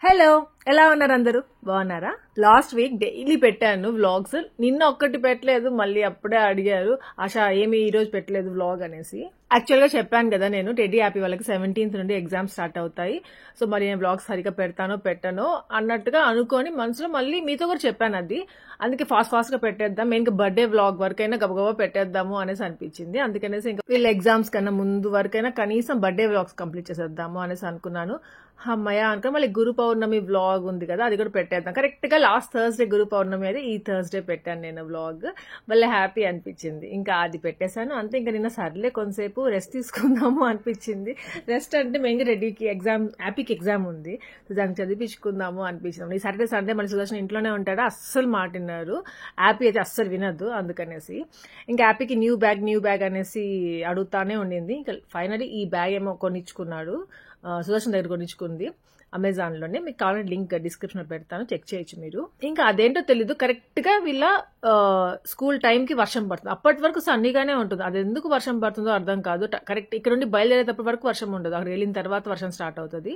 Hello, ఎలా ఉన్నారు అందరూ? బాగున్నారా? లాస్ట్ వీక్ డైలీ పెట్టాను వ్లాగ్స్. నిన్న ఒక్కటి పెట్టలేదు, మళ్ళీ అప్పుడే అడిగారు ఆశా ఏమి ఈ రోజు పెట్టలేదు వ్లాగ్ అనేసి. యాక్చువల్ గా చెప్పాను కదా, నేను టెడ్డీ హ్యాపీ వాళ్ళకి 17th నుండి ఎగ్జామ్స్ స్టార్ట్ అవుతాయి. సో మరి నేను వ్లాగ్స్ సరిగా పెడతానో పెట్టానో అన్నట్టుగా అనుకొని మనసులో మళ్ళీ మీతో కూడా చెప్పాను అది. అందుకే ఫాస్ట్ గా పెట్టేద్దాం, మెయిన్ గా బర్త్డే వ్లాగ్ వరకైనా గబగబా పెట్టేద్దాము అనేసి అనిపించింది. అందుకనేసి ఇంకా వీళ్ళ ఎగ్జామ్స్ కన్నా ముందు వరకైనా కనీసం బర్త్డే వ్లాగ్స్ కంప్లీట్ చేసేద్దాము అనేసి అనుకున్నాను. అమ్మయ్య అనుకుని మళ్ళీ గురు పౌర్ణమి వ్లాగ్ ఉంది కదా, అది కూడా పెట్టేద్దాం. కరెక్ట్ గా లాస్ట్ థర్స్డే గురు పౌర్ణమి అయితే ఈ థర్స్డే పెట్టాను నేను వ్లాగ్. మళ్ళీ హ్యాపీ అనిపించింది, ఇంకా అది పెట్టేశాను అంతే. ఇంకా నిన్న సర్లే కొంతసేపు రెస్ట్ తీసుకుందాము అనిపించింది. రెస్ట్ అంటే మెయిన్గా రెడ్డికి ఎగ్జామ్, హ్యాపీకి ఎగ్జామ్ ఉంది, దానికి చదివించుకుందాము అనిపించింది. ఈ సాటర్డే సండే మన సుదర్శన్ ఇంట్లోనే ఉంటాడు, అస్సలు మాటిన్నారు. హ్యాపీ అయితే అస్సలు వినద్దు, అందుకనేసి ఇంకా హ్యాపీకి న్యూ బ్యాగ్ అనేసి అడుగుతానే ఉండింది. ఇంకా ఫైనలీ ఈ బ్యాగ్ ఏమో కొనిచ్చుకున్నాడు, సుదర్శన్ దగ్గర కొనిచ్చుకుంది అమెజాన్ లోనే. మీకు కావాలంటే లింక్ డిస్క్రిప్షన్ లో పెడతాను, చెక్ చేయొచ్చు మీరు. ఇంకా అదేంటో తెలీదు, కరెక్ట్ గా వీళ్ళ స్కూల్ టైం కి వర్షం పడుతుంది. అప్పటి వరకు సన్నీగానే ఉంటుంది, అది ఎందుకు వర్షం పడుతుందో అర్థం కాదు. కరెక్ట్ ఇక్కడ నుండి బయలుదేరేటప్పటి వరకు వర్షం ఉండదు, అక్కడ వెళ్ళిన తర్వాత వర్షం స్టార్ట్ అవుతుంది.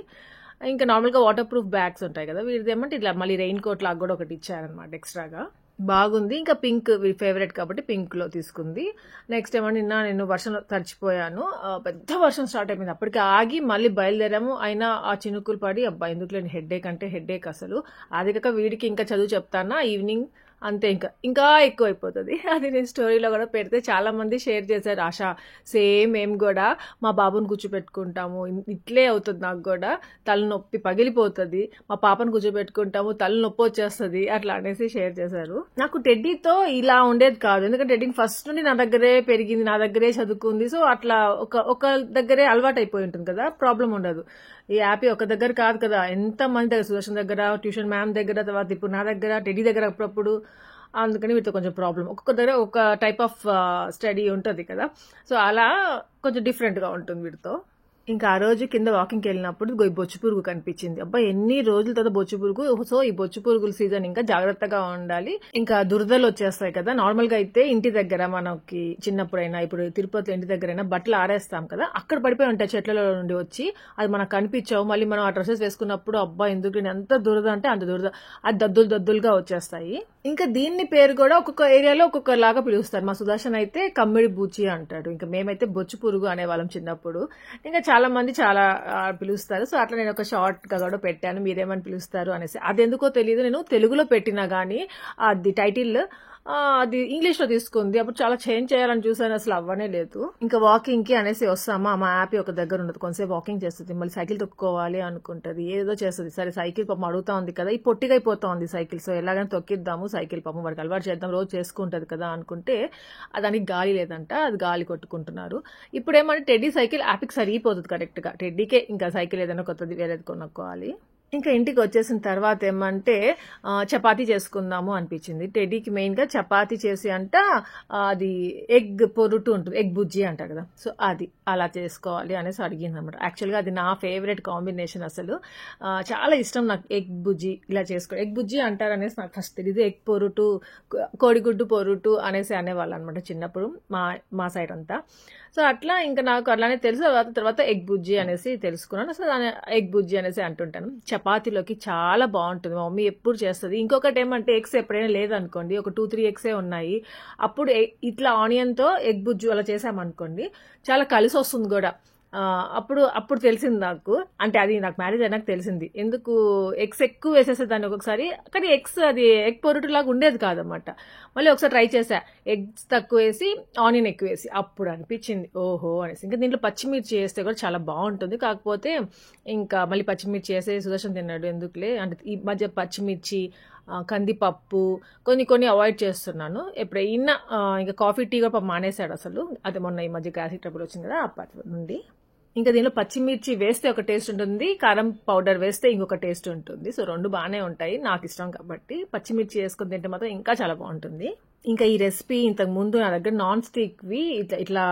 ఇంకా నార్మల్ గా వాటర్ ప్రూఫ్ బ్యాగ్స్ ఉంటాయి కదా, వీడిది ఏమంటే ఇట్లా మళ్ళీ రెయిన్ కోట్ లాగా కూడా ఒకటి ఇచ్చారనమాట ఎక్స్ట్రాగా. బాగుంది. ఇంకా పింక్ ఫేవరెట్ కాబట్టి పింక్ లో తీసుకుంది. నెక్స్ట్ ఏమో నిన్న నేను వర్షంలో తడిచిపోయాను, పెద్ద వర్షం స్టార్ట్ అయిపోయింది. అప్పటికి ఆగి మళ్ళీ బయలుదేరాము, అయినా ఆ చినుకులు పడి అబ్బా ఎందుకు లేని హెడ్ఏక్ అంటే హెడ్ఏక్ అసలు. అది కాక వీడికి ఇంకా చదువు చెప్తానా ఈవినింగ్, అంతే ఇంకా ఎక్కువ అయిపోతుంది. అది నేను స్టోరీలో కూడా పెడితే చాలా మంది షేర్ చేశారు, ఆశా సేమ్ మేము కూడా మా బాబుని కూర్చోబెట్టుకుంటాము, ఇట్లే అవుతుంది నాకు కూడా, తలనొప్పి పగిలిపోతుంది, మా పాపను కూర్చోబెట్టుకుంటాము తలనొప్పి వచ్చేస్తుంది అట్లా అనేసి షేర్ చేశారు. నాకు టెడ్డీతో ఇలా ఉండేది కాదు, ఎందుకంటే టెడ్డీ ఫస్ట్ నుండి నా దగ్గరే పెరిగింది, నా దగ్గరే చదువుకుంది. సో అట్లా ఒక దగ్గరే అలవాటు అయిపోయి ఉంటుంది కదా, ప్రాబ్లం ఉండదు. ఈ హ్యాపీ ఒక దగ్గర కాదు కదా, ఎంత మంది దగ్గర, సుదర్శన్ దగ్గర, ట్యూషన్ మ్యామ్ దగ్గర, తర్వాత ఇప్పుడు నా దగ్గర, టెడ్డీ దగ్గర అప్పుడప్పుడు. అందుకని వీటితో కొంచెం ప్రాబ్లం, ఒక్కొక్క దగ్గర ఒక టైప్ ఆఫ్ స్టడీ ఉంటుంది కదా, సో అలా కొంచెం డిఫరెంట్ గా ఉంటుంది వీటితో. ఇంకా ఆ రోజు కింద వాకింగ్కి వెళ్ళినప్పుడు బొచ్చు పురుగు కనిపించింది. అబ్బా ఎన్ని రోజుల తర్వాత బొచ్చు పురుగు. సో ఈ బొచ్చు పురుగుల సీజన్ ఇంకా జాగ్రత్తగా ఉండాలి. ఇంకా దురదలు వచ్చేస్తాయి కదా. నార్మల్ గా అయితే ఇంటి దగ్గర మనకి చిన్నప్పుడైనా, ఇప్పుడు తిరుపతిలో ఇంటి దగ్గరైనా బట్టలు ఆరేస్తాం కదా, అక్కడ పడిపోయి ఉంటాయి చెట్లలో నుండి వచ్చి, అది మనకు కనిపించావు. మళ్ళీ మనం ఆ డ్రెస్సెస్ వేసుకున్నప్పుడు అబ్బా ఎందుకు ఎంత దురద అంటే అంత దురద, అది దద్దులుగా వచ్చేస్తాయి. ఇంకా దీన్ని పేరు కూడా ఒక్కొక్క ఏరియాలో ఒక్కొక్కలాగా పిలుస్తారు. మా సుదర్శన్ అయితే కమ్మిడి బూచి అంటాడు, ఇంకా మేమైతే బొచ్చు పురుగు అనేవాళ్ళం చిన్నప్పుడు. ఇంకా చాలా మంది చాలా పిలుస్తారు. సో అట్లా నేను ఒక షార్ట్ గా కూడా పెట్టాను, మీరేమని పిలుస్తారు అనేసి. అది ఎందుకో తెలియదు, నేను తెలుగులో పెట్టినా గానీ అది టైటిల్ అది ఇంగ్లీష్ లో తీసుకుంది. అప్పుడు చాలా చేంజ్ చేయాలని చూసాను, అసలు అవ్వనే లేదు. ఇంకా వాకింగ్ కి అనేసి వస్తామా, మా హ్యాపీ ఒక దగ్గర ఉండదు, కొంతసేపు వాకింగ్ చేస్తుంది, మళ్ళీ సైకిల్ తొక్కుకోవాలి అనుకుంటది, ఏదో చేస్తుంది. సరే సైకిల్ పాపం అడుగుతా ఉంది కదా, ఈ పొట్టిగా అయిపోతా ఉంది సైకిల్, సో ఎలాగైనా తొక్కిద్దాము సైకిల్, పాపం వాడికి అలవాటు చేద్దాం, రోజు చేసుకుంటది కదా అనుకుంటే దానికి గాలి లేదంట, అది గాలి కొట్టుకుంటున్నారు. ఇప్పుడు ఏమంటే టెడ్డీ సైకిల్ హ్యాపీకి సరిగిపోతుంది కరెక్ట్ గా, టెడ్డీకే ఇంకా సైకిల్ ఏదైనా కొత్తది వేరేది కొనుక్కోవాలి. ఇంకా ఇంటికి వచ్చేసిన తర్వాత ఏమంటే చపాతీ చేసుకుందాము అనిపించింది. టెడ్డీకి మెయిన్ గా చపాతీ చేసి అది ఎగ్ పొరుటు ఉంటుంది, ఎగ్ బుజ్జి అంటారు కదా, సో అది అలా చేసుకోవాలి అనేసి అడిగింది అనమాట. యాక్చువల్గా అది నా ఫేవరెట్ కాంబినేషన్, అసలు చాలా ఇష్టం నాకు ఎగ్ బుజ్జి ఇలా చేసుకో. ఎగ్ బుజ్జి అంటారు అనేసి నాకు ఫస్ట్ తెలియదు, ఎగ్ పొరుటు, కోడిగుడ్డు పొరుటు అనేసి అనేవాళ్ళు అనమాట చిన్నప్పుడు మా సైడ్ అంతా. సో అట్లా ఇంకా నాకు అలానే తెలుసు. తర్వాత ఎగ్ బుజ్జి అనేసి తెలుసుకున్నాను, సో దాని ఎగ్ బుజ్జి అనేసి అంటుంటాను. చపాతీలోకి చాలా బాగుంటుంది, మా మమ్మీ ఎప్పుడు చేస్తుంది. ఇంకొకటి ఏమంటే ఎగ్స్ ఎప్పుడైనా లేదనుకోండి, ఒక 2-3 ఎగ్సే ఉన్నాయి, అప్పుడు ఇట్లా ఆనియన్ తో ఎగ్ బుజ్జి అలా చేసామనుకోండి, చాలా కలిసి వస్తుంది కూడా. అప్పుడు తెలిసింది నాకు, అంటే అది నాకు మ్యారేజ్ అయినాక తెలిసింది, ఎందుకు ఎగ్స్ ఎక్కువ వేసేసేదాన్ని ఒక్కొక్కసారి, కానీ అది ఎగ్ పొరుటు లాగా ఉండేది కాదనమాట. మళ్ళీ ఒకసారి ట్రై చేసా, ఎగ్స్ తక్కువ వేసి ఆనియన్ ఎక్కువ వేసి, అప్పుడు అనిపించింది ఓహో అనేసి. ఇంకా దీంట్లో పచ్చిమిర్చి వేస్తే కూడా చాలా బాగుంటుంది, కాకపోతే ఇంకా మళ్ళీ పచ్చిమిర్చి వేసే సుదర్శన్ తిన్నాడు, ఎందుకులే అంటే ఈ మధ్య పచ్చిమిర్చి, కందిపప్పు కొన్ని అవాయిడ్ చేస్తున్నాను. ఎప్పుడైనా ఇంకా కాఫీ టీ కూడా మానేశాడు అసలు, అది మొన్న ఈ మధ్య గ్యాస్ట్రిక్ ట్రబుల్ వచ్చింది కదా అప్పటి నుండి. ఇంకా దీనిలో పచ్చిమిర్చి వేస్తే ఒక టేస్ట్ ఉంటుంది, కారం పౌడర్ వేస్తే ఇంకొక టేస్ట్ ఉంటుంది, సో రెండు బాగానే ఉంటాయి, నాకు ఇష్టం కాబట్టి పచ్చిమిర్చి వేసుకుని తింటే మాత్రం ఇంకా చాలా బాగుంటుంది. ఇంకా ఈ రెసిపీ ఇంతకు ముందు నా దగ్గర నాన్ స్టిక్ వి ఇట్లా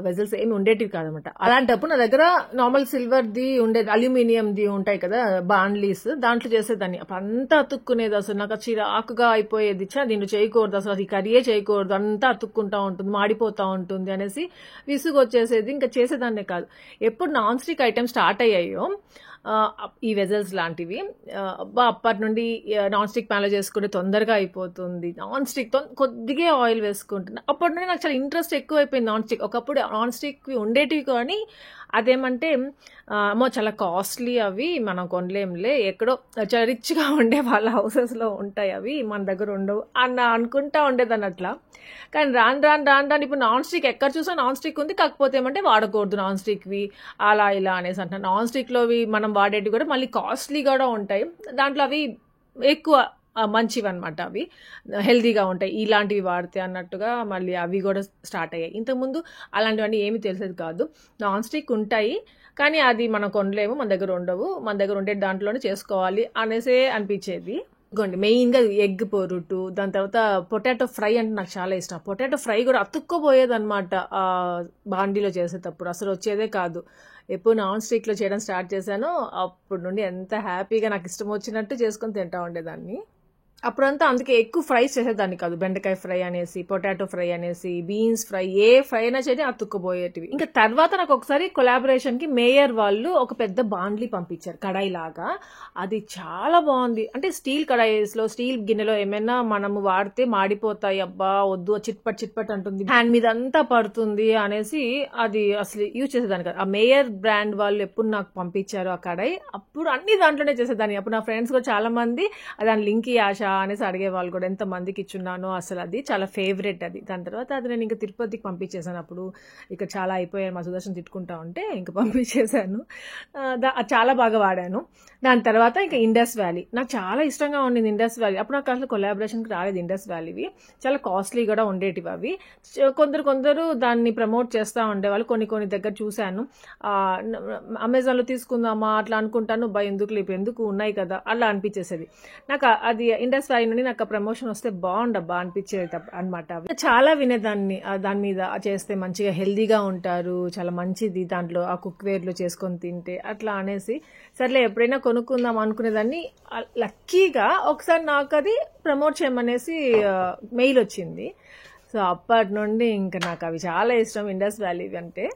వెజల్స్ ఏమి ఉండేటివి కాదనమాట. అలాంటప్పుడు నా దగ్గర నార్మల్ సిల్వర్ ది ఉండేది, అల్యూమినియం ది ఉంటాయి కదా బాండ్లీస్, దాంట్లో చేసేదాన్ని. అప్పుడు అంతా అతుక్కునేది, అసలు నాకు చిరాకుగా అయిపోయేది, దీన్ని చేయకూడదు అసలు, అది కర్రీయే చేయకూడదు, అంతా అతుక్కుంటా ఉంటుంది, మాడిపోతా ఉంటుంది అనేసి విసుగు వచ్చేసేది. ఇంకా చేసేదాన్నే కాదు. ఎప్పుడు నాన్ స్టిక్ ఐటమ్ స్టార్ట్ అయ్యాయో ఈ వెజల్స్ లాంటివి. అబ్బా అప్పటి నుండి నాన్ స్టిక్ ప్యాన్లో చేసుకుంటే తొందరగా అయిపోతుంది. నాన్ స్టిక్ కొద్దిగా ఆయిల్ వేసుకుంటున్నా. అప్పటి నుండి నాకు చాలా ఇంట్రెస్ట్ ఎక్కువ అయిపోయింది నాన్ స్టిక్. ఒకప్పుడు నాన్ స్టిక్వి ఉండేటివి కానీ అదేమంటే అమ్మో చాలా కాస్ట్లీ, అవి మనం కొనలేంలే, ఎక్కడో చాలా రిచ్గా ఉండే వాళ్ళ హౌసెస్లో ఉంటాయి, అవి మన దగ్గర ఉండవు అనుకుంటా ఉండేదాన్ని అట్లా. కానీ రాను ఇప్పుడు నాన్ స్టిక్ ఎక్కడ చూసా నాన్ స్టిక్ ఉంది. కాకపోతే ఏమంటే వాడకూడదు నాన్ స్టిక్వి అలా ఇలా అనేసి అంటున్నారు. నాన్ స్టిక్లోవి మనం వాడేటివి కూడా మళ్ళీ కాస్ట్లీ కూడా ఉంటాయి. దాంట్లో అవి ఎక్కువ మంచివి అనమాట, అవి హెల్తీగా ఉంటాయి ఇలాంటివి వాడితే అన్నట్టుగా మళ్ళీ అవి కూడా స్టార్ట్ అయ్యాయి. ఇంతకుముందు అలాంటివన్నీ ఏమీ తెలిసేది కాదు. నాన్ స్టిక్ ఉంటాయి కానీ అది మనం కొనలేము, మన దగ్గర ఉండవు, మన దగ్గర ఉండే దాంట్లోనే చేసుకోవాలి అనేసే అనిపించేది. ఇదిగోండి మెయిన్గా ఎగ్ పొరుటు, దాని తర్వాత పొటాటో ఫ్రై అంటే నాకు చాలా ఇష్టం. పొటాటో ఫ్రై కూడా అతుక్కోపోయేది అనమాట బాండీలో చేసేటప్పుడు, అసలు వచ్చేదే కాదు. ఎప్పుడు నాన్ స్టిక్లో చేయడం స్టార్ట్ చేశానో అప్పటి నుండి ఎంత హ్యాపీగా నాకు ఇష్టం వచ్చినట్టు చేసుకొని తింటా ఉండేదాన్ని. అప్పుడంతా అందుకే ఎక్కువ ఫ్రైస్ చేసేదాన్ని కాదు. బెండకాయ ఫ్రై అనేసి, పొటాటో ఫ్రై అనేసి, బీన్స్ ఫ్రై, ఏ ఫ్రై అయినా చేసి అతుక్కుపోయేటివి. ఇంకా తర్వాత నాకు ఒకసారి కొలాబరేషన్కి మేయర్ వాళ్ళు ఒక పెద్ద బాండ్లీ పంపించారు, కడాయి లాగా. అది చాలా బాగుంది. అంటే స్టీల్ కడాయిస్లో, స్టీల్ గిన్నెలో ఏమైనా మనము వాడితే మాడిపోతాయి, అబ్బా వద్దు, చిట్పట్ అంటుంది, హ్యాండ్ మీద అంతా పడుతుంది అనేసి అది అసలు యూజ్ చేసేదాన్ని కాదు. ఆ మేయర్ బ్రాండ్ వాళ్ళు ఎప్పుడు నాకు పంపించారు ఆ కడాయి, అప్పుడు అన్ని దాంట్లోనే చేసేదాన్ని. అప్పుడు నా ఫ్రెండ్స్ కూడా చాలా మంది దాని లింక్ ఆశ అనేసి అడిగే వాళ్ళు కూడా, ఎంత మందికి ఇచ్చున్నానో. అసలు అది చాలా ఫేవరెట్ అది. దాని తర్వాత అది నేను ఇంకా తిరుపతికి పంపించేసాను. అప్పుడు ఇక చాలా అయిపోయాను, మా సుదర్శన్ తిట్టుకుంటా ఉంటే ఇంకా పంపించేశాను. చాలా బాగా వాడాను. దాని తర్వాత ఇంకా ఇండస్ వ్యాలీ నాకు చాలా ఇష్టంగా ఉండింది. ఇండస్ వ్యాలీ అప్పుడు నాకు అసలు కొలాబరేషన్కి రాలేదు. ఇండస్ వ్యాలీవి చాలా కాస్ట్లీ కూడా ఉండేటివి అవి. కొందరు దాన్ని ప్రమోట్ చేస్తూ ఉండేవాళ్ళు. కొన్ని దగ్గర చూశాను, అమెజాన్లో తీసుకుందామా అట్లా అనుకుంటాను, ఎందుకు ఉన్నాయి కదా అలా అనిపించేసేది నాకు. అది ఇండస్ వ్యాలీ నుండి నాకు ప్రమోషన్ వస్తే బాగుండబ్బా అనిపించేది అనమాట. చాలా వినేదాన్ని దాని మీద, చేస్తే మంచిగా హెల్దీగా ఉంటారు, చాలా మంచిది దాంట్లో ఆ కుక్వేర్లో చేసుకొని తింటే అట్లా అనేసి, సర్లే ఎప్పుడైనా కొనుక్కుందాం అనుకునేదాన్ని. లక్కీగా ఒకసారి నాకు అది ప్రమోట్ చేయమనేసి మెయిల్ వచ్చింది. సో అప్పటి నుండి ఇంకా నాకు అవి చాలా ఇష్టం. ఇండస్ వ్యాలీ అంటే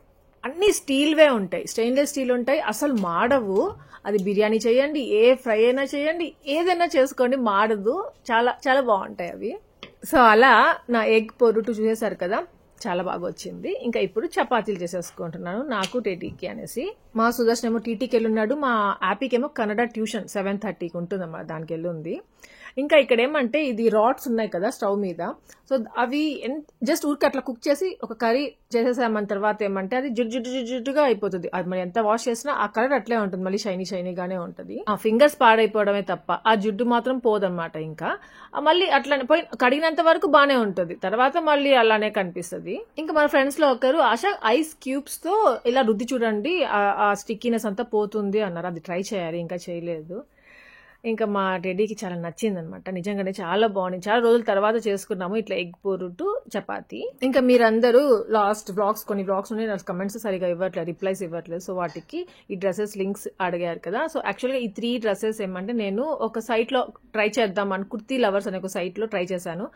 అన్ని స్టీల్వే ఉంటాయి, స్టెయిన్లెస్ స్టీల్ ఉంటాయి, అసలు మాడవు. అది బిర్యానీ చేయండి, ఏ ఫ్రై అయినా చేయండి, ఏదైనా చేసుకోండి, మాడదు. చాలా చాలా బాగుంటాయి అవి. సో అలా నా ఎగ్ పొరుటు చూసేశారు కదా, చాలా బాగా వచ్చింది. ఇంకా ఇప్పుడు చపాతీలు చేసేసుకుంటున్నాను నాకు టెటీకి అనేసి. మా సుదర్శన్ ఏమో టీటీకి వెళ్ళున్నాడు, మా యాపీకి ఏమో కన్నడ ట్యూషన్ 7:30కి ఉంటుందమ్మా, దానికి వెళ్ళుంది. ఇంకా ఇక్కడ ఏమంటే ఇది రాడ్స్ ఉన్నాయి కదా స్టవ్ మీద, సో అవి జస్ట్ ఊరికి అట్లా కుక్ చేసి ఒక కర్రీ చేసేసామన్న తర్వాత ఏమంటే అది జిడ్డుగా అయిపోతుంది. అది మరి ఎంత వాష్ చేసినా ఆ కలర్ అట్లే ఉంటుంది, మళ్ళీ షైనీగానే ఉంటుంది. ఆ ఫింగర్స్ పాడైపోవడమే తప్ప ఆ జిడ్డు మాత్రం పోదన్నమాట. ఇంకా మళ్ళీ అట్లానే పోయి కడిగినంత వరకు బానే ఉంటుంది, తర్వాత మళ్ళీ అలానే కనిపిస్తుంది. ఇంకా మన ఫ్రెండ్స్ లో ఒకరు ఆశ ఐస్ క్యూబ్స్ తో ఇలా రుద్ది చూడండి, ఆ స్టిక్కీనెస్ అంతా పోతుంది అన్నారు. అది ట్రై చేయాలి, ఇంకా చేయలేదు. ఇంకా మా టెడ్డీకి చాలా నచ్చింది అనమాట, నిజంగానే చాలా బాగుంది. చాలా రోజుల తర్వాత చేసుకున్నాము ఇట్లా ఎగ్ పొరుటు చపాతి. ఇంకా మీరందరూ లాస్ట్ కొన్ని వ్లాగ్స్ ఉన్నాయి, నాకు కమెంట్స్ సరిగా ఇవ్వట్లేదు, రిప్లైస్ ఇవ్వట్లేదు. సో వాటికి ఈ డ్రెస్సెస్ లింక్స్ అడిగారు కదా. సో యాక్చువల్గా ఈ 3 డ్రెస్సెస్ ఏమంటే నేను ఒక సైట్లో ట్రై చేద్దామని, కుర్తీ లవర్స్ అనే ఒక సైట్లో ట్రై చేశాను.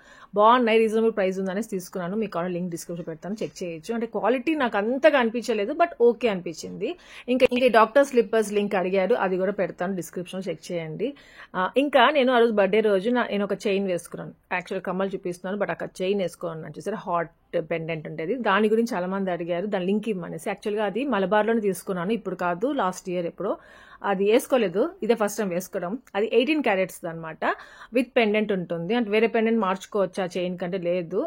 బాగున్నాయి, రీజనబుల్ ప్రైస్ ఉందనేసి తీసుకున్నాను. మీకు కావాలి లింక్ డిస్క్రిప్షన్ పెడతాను, చెక్ చేయొచ్చు. అంటే క్వాలిటీ నాకు అంతగా అనిపించలేదు, బట్ ఓకే అనిపించింది. ఇంకా డాక్టర్ స్లిప్పర్స్ లింక్ అడిగారు, అది కూడా పెడతాను డిస్క్రిప్షన్, చెక్ చేయండి. ఇంకా నేను ఆ రోజు బర్త్డే రోజు నేను ఒక చైన్ వేసుకున్నాను. యాక్చువల్ కమ్మలు చూపిస్తున్నాను, బట్ అక్కడ చైన్ వేసుకున్నాను. చూసారా, హాట్ పెండెంట్ ఉండేది. దాని గురించి చాలా మంది అడిగారు, దాని లింక్ ఇవ్వమనేసి. యాక్చువల్గా అది మలబార్లోనే తీసుకున్నాను, ఇప్పుడు కాదు, లాస్ట్ ఇయర్ ఎప్పుడో. అది వేసుకోలేదు, ఇదే ఫస్ట్ టైం వేసుకోవడం. అది 18 క్యారెట్స్ అనమాట, విత్ పెండెంట్ ఉంటుంది. అంటే వేరే పెండెంట్ మార్చుకోవచ్చు ఆ చైన్ కంటే, లేదు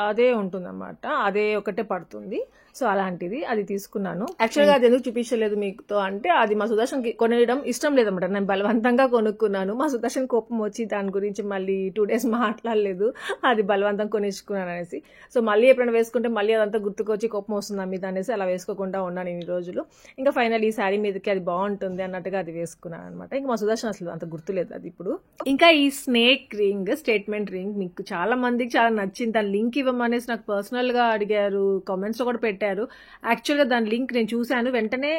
అదే ఉంటుంది అనమాట, అదే ఒకటే పడుతుంది. సో అలాంటిది అది తీసుకున్నాను. యాక్చువల్గా అది ఎందుకు చూపించలేదు మీతో అంటే, అది మా సుదర్శన్కి కొనడం ఇష్టం లేదన్నమాట, నేను బలవంతంగా కొనుక్కున్నాను. మా సుదర్శన్ కోపం వచ్చి దాని గురించి మళ్ళీ 2 days మాట్లాడలేదు, అది బలవంతం కొనిచ్చుకున్నాను అనేసి. సో మళ్ళీ ఎప్పుడైనా వేసుకుంటే మళ్ళీ అదంతా గుర్తుకొచ్చి కోపం వస్తుంది మీద అనేసి అలా వేసుకోకుండా ఉన్నాను ఇన్ని రోజులు. ఇంకా ఫైనల్ ఈ శారీ మీదకి అది బాగుంటుంది అన్నట్టుగా అది వేసుకున్నాను అనమాట. ఇంకా మా సుదర్శన్ అసలు అంత గుర్తులేదు అది ఇప్పుడు. ఇంకా ఈ స్నేక్ రింగ్, స్టేట్మెంట్ రింగ్ మీకు చాలా మందికి చాలా నచ్చింది. దాని లింక్ ఇవ్వమనేసి నాకు పర్సనల్ గా అడిగారు, కామెంట్స్ లో కూడా పెట్టారు. పెట్టారు. యాక్చువల్గా దాని లింక్ నేను చూశాను, వెంటనే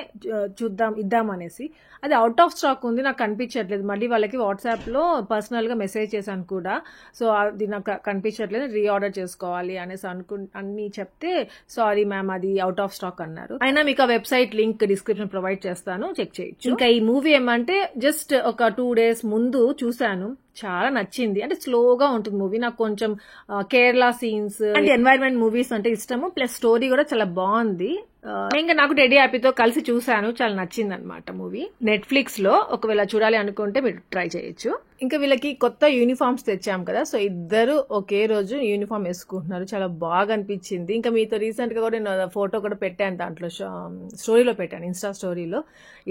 ఇద్దామనేసి. అది అవుట్ ఆఫ్ స్టాక్ ఉంది, నాకు కనిపించట్లేదు. మళ్ళీ వాళ్ళకి వాట్సాప్లో పర్సనల్గా మెసేజ్ చేశాను కూడా. సో అది నాకు కనిపించట్లేదు, రీఆర్డర్ చేసుకోవాలి అనేసి అన్ని చెప్తే సారీ మ్యామ్ అది అవుట్ ఆఫ్ స్టాక్ అన్నారు. అయినా మీకు ఆ వెబ్సైట్ లింక్ డిస్క్రిప్షన్ ప్రొవైడ్ చేస్తాను, చెక్ చేయొచ్చు. ఇంకా ఈ మూవీ ఏమంటే జస్ట్ ఒక 2 days ముందు చూశాను, చాలా నచ్చింది. అంటే స్లోగా ఉంటుంది మూవీ. నాకు కొంచెం Kerala scenes and environment movies అంటే ఇష్టము, ప్లస్ స్టోరీ కూడా చాలా బాగుంది. ఇంకా నాకు టెడ్డీ హ్యాపీతో కలిసి చూశాను, చాలా నచ్చింది అనమాట మూవీ. నెట్ఫ్లిక్స్ లో ఒకవేళ చూడాలి అనుకుంటే మీరు ట్రై చేయొచ్చు. ఇంకా వీళ్ళకి కొత్త యూనిఫామ్స్ తెచ్చాం కదా, సో ఇద్దరు ఒకే రోజు యూనిఫామ్ వేసుకుంటున్నారు, చాలా బాగా అనిపించింది. ఇంకా మీతో రీసెంట్ గా కూడా నేను ఫోటో కూడా పెట్టాను, దాంట్లో స్టోరీలో పెట్టాను, ఇన్స్టా స్టోరీలో.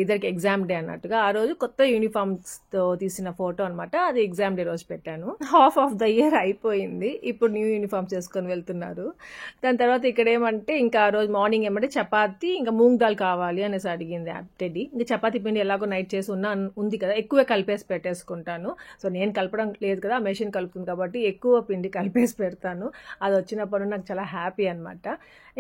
ఇద్దరికి ఎగ్జామ్ డే అన్నట్టుగా ఆ రోజు కొత్త యూనిఫామ్స్ తో తీసిన ఫోటో అనమాట. అది ఎగ్జామ్ డే రోజు పెట్టాను. హాఫ్ ఆఫ్ ద ఇయర్ అయిపోయింది, ఇప్పుడు న్యూ యూనిఫామ్స్ వేసుకొని వెళ్తున్నారు. దాని తర్వాత ఇక్కడ ఏమంటే ఇంకా ఆ రోజు మార్నింగ్ ఏమంటే చపాతి ఇంకా మూంగ్ దాల్ కావాలి అనేసి అడిగింది టెడ్డీ. ఇంకా చపాతీ పిండి ఎలాగో నైట్ చేసి ఉంది కదా, ఎక్కువే కలిపేసి పెట్టేసుకుంటాను. సో నేను కలపడం లేదు కదా, మెషిన్ కలుపుతుంది కాబట్టి ఎక్కువ పిండి కలిపేసి పెడతాను. అది వచ్చినప్పుడు నాకు చాలా హ్యాపీ అనమాట.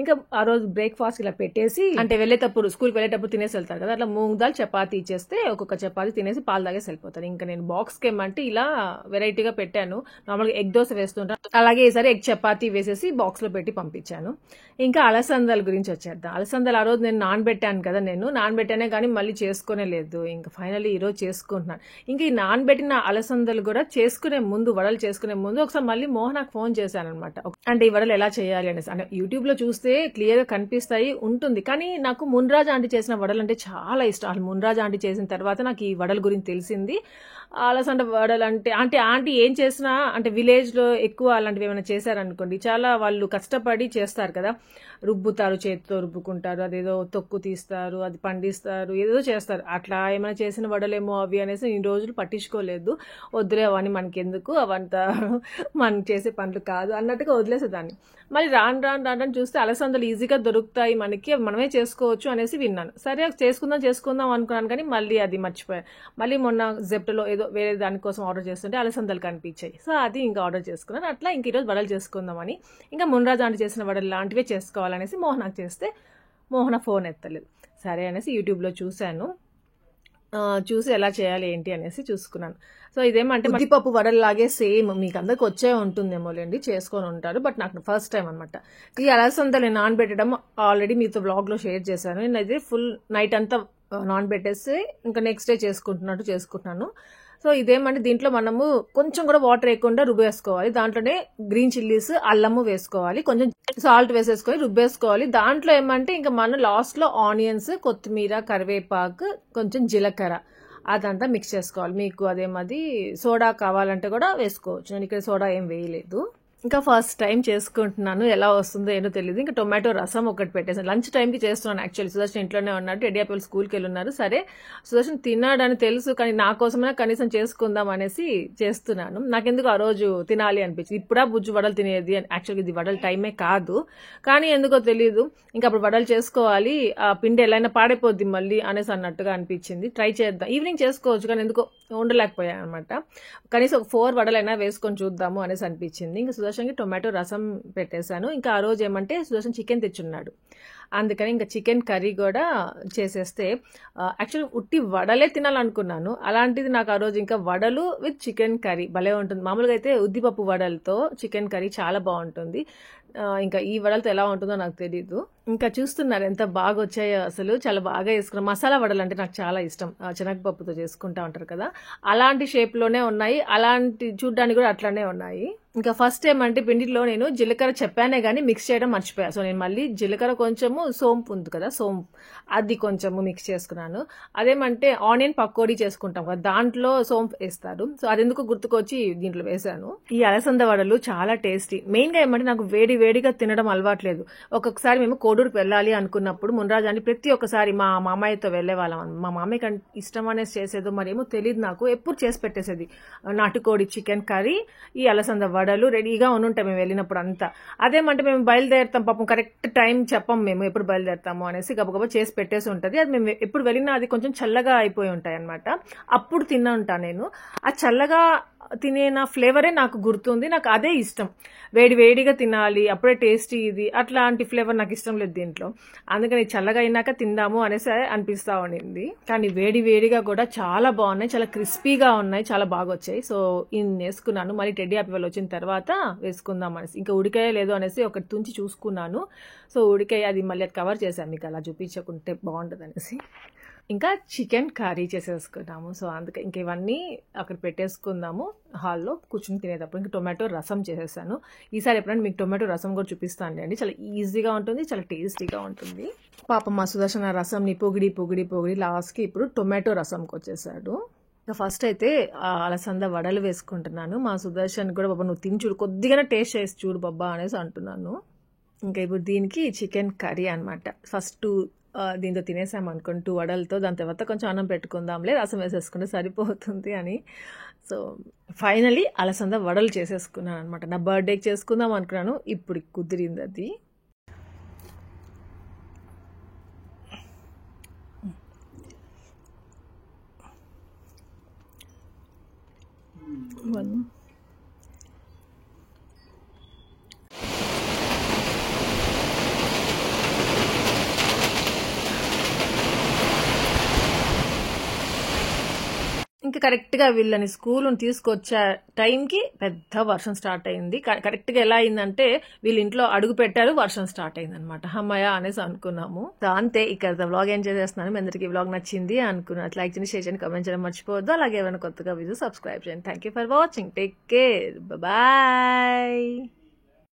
ఇంకా ఆ రోజు బ్రేక్ఫాస్ట్ ఇలా పెట్టేసి, అంటే వెళ్ళేటప్పుడు స్కూల్కి వెళ్ళేటప్పుడు తినేసి వెళ్తారు కదా, అట్లా మూంగ్ దాల్ చపాతీ ఇచ్చేస్తే ఒక్కొక్క చపాతీ తినేసి పాలు తాగేసి వెళ్ళిపోతారు. ఇంకా నేను బాక్స్కి ఏమంటే ఇలా వెరైటీగా పెట్టాను. నార్మల్గా ఎగ్ దోశ వేస్తుంటాను, అలాగే ఈసారి ఎగ్ చపాతీ వేసేసి బాక్స్ లో పెట్టి పంపించాను. ఇంకా అలసందల గురించి వచ్చేద్దాం. అలసందలు ఆ రోజు నేను నానబెట్టాను కదా, నేను నానబెట్టానే కానీ మళ్ళీ చేసుకునే లేదు. ఇంకా ఫైనల్లీ ఈ రోజు చేసుకుంటున్నాను. ఇంకా ఈ నానబెట్టిన అలసందలు కూడా చేసుకునే ముందు, వడలు చేసుకునే ముందు ఒకసారి మళ్ళీ మోహనాకు ఫోన్ చేశాను అనమాట. అంటే ఈ వడలు ఎలా చేయాలి అనేసి. అంటే యూట్యూబ్ లో చూస్తే క్లియర్ గా కనిపిస్తాయి, ఉంటుంది. కానీ నాకు మున్రాజ్ ఆంటీ చేసిన వడలు అంటే చాలా ఇష్టం. మున్రాజ్ ఆంటీ చేసిన తర్వాత నాకు ఈ వడల గురించి తెలిసింది. అలసంద వడలు అంటే ఆంటీ ఏం చేసినా, అంటే విలేజ్ లో ఎక్కువ అలాంటివి ఏమైనా చేశారనుకోండి, చాలా వాళ్ళు కష్టపడి చేస్తారు కదా, రుబ్బుతారు, చేతితో రుబ్బుకుంటారు, అదేదో తొక్కు తీస్తారు, అది పండిస్తారు, ఏదో చేస్తారు. అట్లా ఏమైనా చేసిన వడలేమో అవి అనేసి ఈ రోజులు పట్టించుకోలేదు. వద్దులే అవన్నీ మనకెందుకు, అవంతా మనం చేసే పనులు కాదు అన్నట్టుగా వదిలేసేదాన్ని. మళ్ళీ రాను చూస్తే అలసందలు ఈజీగా దొరుకుతాయి మనకి, మనమే చేసుకోవచ్చు అనేసి విన్నాను. సరే చేసుకుందాం అనుకున్నాను, కానీ మళ్ళీ అది మర్చిపోయాను. మళ్ళీ మొన్న జెప్టోలో ఏదో వేరే దానికోసం ఆర్డర్ చేస్తుంటే అలసందలు కనిపించాయి, సో అది ఇంకా ఆర్డర్ చేసుకున్నాను. అట్లా ఇంక ఈరోజు వడలు చేసుకుందామని, ఇంకా మున్రాజ్ ఆంటీ చేసిన వడలు లాంటివే చేసుకోవాలనేసి మోహనాకు చేస్తే మోహన ఫోన్ ఎత్తలేదు. సరే అనేసి యూట్యూబ్లో చూసి ఎలా చేయాలి ఏంటి అనేసి చూసుకున్నాను. సో ఇదేమంటే ఉద్దిపప్పు వడల్లాగే సేమ్, మీకు అందరికి వచ్చే ఉంటుందేమోలేండి, చేసుకొని ఉంటారు, బట్ నాకు ఫస్ట్ టైం అనమాట. ఈ అలసందలు నానబెట్టడం ఆల్రెడీ మీతో వ్లాగ్లో షేర్ చేశాను. నేను అయితే ఫుల్ నైట్ అంతా నానబెట్టేసి ఇంకా నెక్స్ట్ డే చేసుకుంటున్నాను. సో ఇదేమంటే దీంట్లో మనము కొంచెం కూడా వాటర్ వేయకుండా రుబ్బేసుకోవాలి. దాంట్లోనే గ్రీన్ చిల్లీస్, అల్లము వేసుకోవాలి, కొంచెం సాల్ట్ వేసేసుకొని రుబ్బేసుకోవాలి. దాంట్లో ఏమంటే ఇంకా మనం లాస్ట్ లో ఆనియన్స్, కొత్తిమీర, కరివేపాకు, కొంచెం జీలకర్ర అదంతా మిక్స్ చేసుకోవాలి. మీకు అదేమది సోడా కావాలంటే కూడా వేసుకోవచ్చు. నేను ఇక్కడ సోడా ఏం వేయలేదు. ఇంకా ఫస్ట్ టైం చేసుకుంటున్నాను, ఎలా వస్తుందో ఏంటో తెలియదు. ఇంకా టొమాటో రసం ఒకటి పెట్టేసాను. లంచ్ టైంకి చేస్తున్నాను. యాక్చువల్లీ సుదర్శన్ ఇంట్లోనే ఉన్నాడు, టెడ్డీ హ్యాపీ స్కూల్కి వెళ్ళున్నారు. సరే సుదర్శన్ తిన్నాడని తెలుసు, కానీ నా కోసమైనా కనీసం చేసుకుందాం అనేసి చేస్తున్నాను. నాకెందుకు ఆ రోజు తినాలి అనిపించింది. ఇప్పుడా బుజ్జు వడలు తినేది, యాక్చువల్గా ఇది వడల టైమే కాదు, కానీ ఎందుకో తెలియదు. ఇంకా అప్పుడు వడలు చేసుకోవాలి, ఆ పిండి ఎలా అయినా పాడైపోద్ది మళ్ళీ అనేసి అన్నట్టుగా అనిపించింది. ట్రై చేద్దాం, ఈవినింగ్ చేసుకోవచ్చు, కానీ ఎందుకో ఉండలేకపోయాను అనమాట. కనీసం ఒక 4 వడలైనా వేసుకొని చూద్దాము అనేసి అనిపించింది. ఇంకా సుదర్శన్కి టొమాటో రసం పెట్టేశాను. ఇంకా ఆ రోజు ఏమంటే సుదర్శన్ చికెన్ తెచ్చున్నాడు, అందుకని ఇంకా చికెన్ కర్రీ కూడా చేసేస్తే, యాక్చువల్లీ ఉట్టి వడలే తినాలనుకున్నాను, అలాంటిది నాకు ఆ రోజు ఇంకా వడలు విత్ చికెన్ కర్రీ భలే ఉంటుంది. మామూలుగా అయితే ఉద్దిపప్పు వడలతో చికెన్ కర్రీ చాలా బాగుంటుంది, ఇంకా ఈ వడలతో ఎలా ఉంటుందో నాకు తెలీదు. ఇంకా చూస్తున్నారు ఎంత బాగా వచ్చాయో, అసలు చాలా బాగా వేసుకున్నాం. మసాలా వడలు అంటే నాకు చాలా ఇష్టం, శనగపప్పుతో చేసుకుంటా ఉంటారు కదా, అలాంటి షేప్లోనే ఉన్నాయి, అలాంటి చూడ్డానికి కూడా అట్లానే ఉన్నాయి. ఇంకా ఫస్ట్ ఏమంటే పిండిలో నేను జీలకర్ర చెప్పానే కానీ మిక్స్ చేయడం మర్చిపోయా. సో నేను మళ్ళీ జీలకర్ర కొంచెము, సోంపు ఉంది కదా సోంపు, అది కొంచెము మిక్స్ చేసుకున్నాను. అదేమంటే ఆనియన్ పకోడీ చేసుకుంటాం కదా, దాంట్లో సోంపు వేస్తారు, సో అది ఎందుకు గుర్తుకొచ్చి దీంట్లో వేసాను. ఈ అలసంద వడలు చాలా టేస్టీ. మెయిన్గా ఏమంటే నాకు వేడిగా తినడం అలవాట్లేదు. ఒక్కొక్కసారి మేము కోడూరుకి వెళ్ళాలి అనుకున్నప్పుడు మున్రాజ్ అని ప్రతి ఒక్కసారి మా మామయ్యతో వెళ్లే వాళ్ళం. మా మామయ్యకి ఇష్టం అనేసి చేసేదో మరేమో తెలియదు నాకు, ఎప్పుడు చేసి పెట్టేసేది నాటుకోడి చికెన్ కర్రీ, ఈ అలసంద వడలు రెడీగా ఉంటాయి మేము వెళ్ళినప్పుడు అంతా. అదేమంటే మేము బయలుదేరుతాం, పాపం కరెక్ట్ టైం చెప్పం మేము ఎప్పుడు బయలుదేరుతాము అనేసి, గబగబా చేసి పెట్టేసి ఉంటుంది. అది మేము ఎప్పుడు వెళ్ళినా అది కొంచెం చల్లగా అయిపోయి ఉంటాయి అనమాట, అప్పుడు తిన్నా ఉంటాను నేను. ఆ చల్లగా తినే నా ఫ్లేవరే నాకు గుర్తుంది. నాకు అదే ఇష్టం. వేడి వేడిగా తినాలి, అప్పుడే టేస్టీ ఇది, అట్లాంటి ఫ్లేవర్ నాకు ఇష్టం లేదు దీంట్లో. అందుకని చల్లగా అయినాక తిందాము అనేసి అనిపిస్తా ఉండింది. కానీ వేడి వేడిగా కూడా చాలా బాగున్నాయి, చాలా క్రిస్పీగా ఉన్నాయి, చాలా బాగా వచ్చాయి. సో ఇన్ని వేసుకున్నాను. మళ్ళీ టెడ్డీ హ్యాపీ వాళ్ళు వచ్చిన తర్వాత వేసుకుందాం అనేసి, ఇంకా ఉడికాయో లేదో అనేసి ఒకటి తుంచి చూసుకున్నాను. సో ఉడికాయ, అది మళ్ళీ అది కవర్ చేశాను మీకు అలా చూపించకుంటే బాగుంటుంది అనేసి. ఇంకా చికెన్ కర్రీ చేసేసుకున్నాము. సో అందుకే ఇంక ఇవన్నీ అక్కడ పెట్టేసుకుందాము హాల్లో కూర్చుని తినేటప్పుడు. ఇంకా టొమాటో రసం చేసేసాను. ఈసారి ఎప్పుడైనా మీకు టొమాటో రసం కూడా చూపిస్తాను అండి. చాలా ఈజీగా ఉంటుంది, చాలా టేస్టీగా ఉంటుంది. పాప మా సుదర్శన రసంని పొగిడి పొగిడి పొగిడి లాస్ట్కి ఇప్పుడు టొమాటో రసంకి వచ్చేసాడు. ఇంకా ఫస్ట్ అయితే అలసంద వడలు వేసుకుంటున్నాను. మా సుదర్శన్ కూడా బాబా నువ్వు తిని చూడు, కొద్దిగానే టేస్ట్ చేసి చూడు బాబా అనేసి అంటున్నాను. ఇంకా ఇప్పుడు దీనికి చికెన్ కర్రీ అనమాట. ఫస్ట్ దీంతో తినేసాం అనుకోండి 2 వడలతో, దాని తర్వాత కొంచెం అన్నం పెట్టుకుందాంలే, రసం వేసేసుకుంటే సరిపోతుంది అని. సో ఫైనలీ అలసంద వడలు చేసేసుకున్నాను అనమాట. నా బర్త్డేకి చేసుకుందాం అనుకున్నాను, ఇప్పుడు కుదిరింది అది. ఇంకా కరెక్ట్గా వీళ్ళని స్కూల్ తీసుకొచ్చే టైంకి పెద్ద వర్షం స్టార్ట్ అయింది. కరెక్ట్గా ఎలా అయిందంటే వీళ్ళ ఇంట్లో అడుగు పెట్టారు, వర్షం స్టార్ట్ అయింది అనమాట. అమ్మయ్య అనేసి అనుకున్నాము. అంతే, ఇక్కడ వ్లాగ్ ఏం చేసేస్తున్నాను. మీ అందరికీ వ్లాగ్ నచ్చింది అనుకున్నాను. లైక్ చేయండి, షేర్ చేయండి, కామెంట్ చేయడం మర్చిపోవద్దు. అలాగే ఏమైనా కొత్తగా వీడియో సబ్స్క్రైబ్ చేయండి. Thank you for watching. Take care, bye.